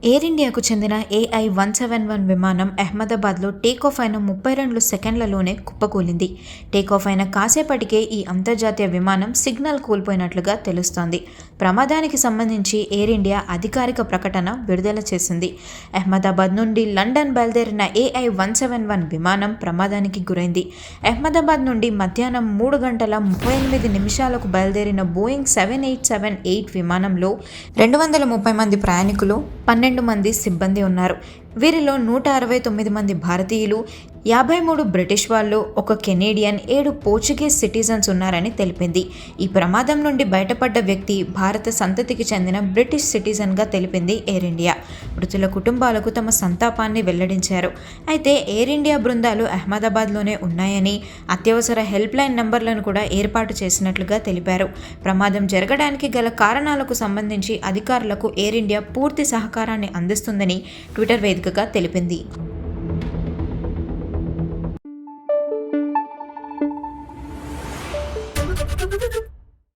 Air ఇండియాకు చెందిన AI-171 విమానం అహ్మదాబాద్లో టేకాఫ్ అయిన 32 సెకండ్లలోనే కుప్పకూలింది. టేకాఫ్ అయిన కాసేపటికే ఈ అంతర్జాతీయ విమానం సిగ్నల్ కోల్పోయినట్లుగా తెలుస్తోంది. ప్రమాదానికి సంబంధించి ఎయిర్ ఇండియా అధికారిక ప్రకటన విడుదల చేసింది. అహ్మదాబాద్ నుండి లండన్ బయలుదేరిన AI-171 విమానం ప్రమాదానికి గురైంది. అహ్మదాబాద్ నుండి మధ్యాహ్నం 3:38 బయలుదేరిన బోయింగ్ 7878 విమానంలో 230 మంది ప్రయాణికులు, 12 మంది సిబ్బంది ఉన్నారు. వీరిలో 169 మంది భారతీయులు, 53 బ్రిటిష్ వాళ్ళు, 1 కెనేడియన్, 7 పోర్చుగీస్ సిటిజన్స్ ఉన్నారని తెలిపింది. ఈ ప్రమాదం నుండి బయటపడ్డ వ్యక్తి భారత సంతతికి చెందిన బ్రిటిష్ సిటిజన్గా తెలిపింది ఎయిర్ ఇండియా. మృతుల కుటుంబాలకు తమ సంతాపాన్ని వెల్లడించారు. అయితే ఎయిర్ ఇండియా బృందాలు అహ్మదాబాద్లోనే ఉన్నాయని, అత్యవసర హెల్ప్ లైన్ నంబర్లను కూడా ఏర్పాటు చేసినట్లుగా తెలిపారు. ప్రమాదం జరగడానికి గల కారణాలకు సంబంధించి అధికారులకు ఎయిర్ ఇండియా పూర్తి సహకారాన్ని అందిస్తుందని ట్విట్టర్ వేదికగా తెలిపింది.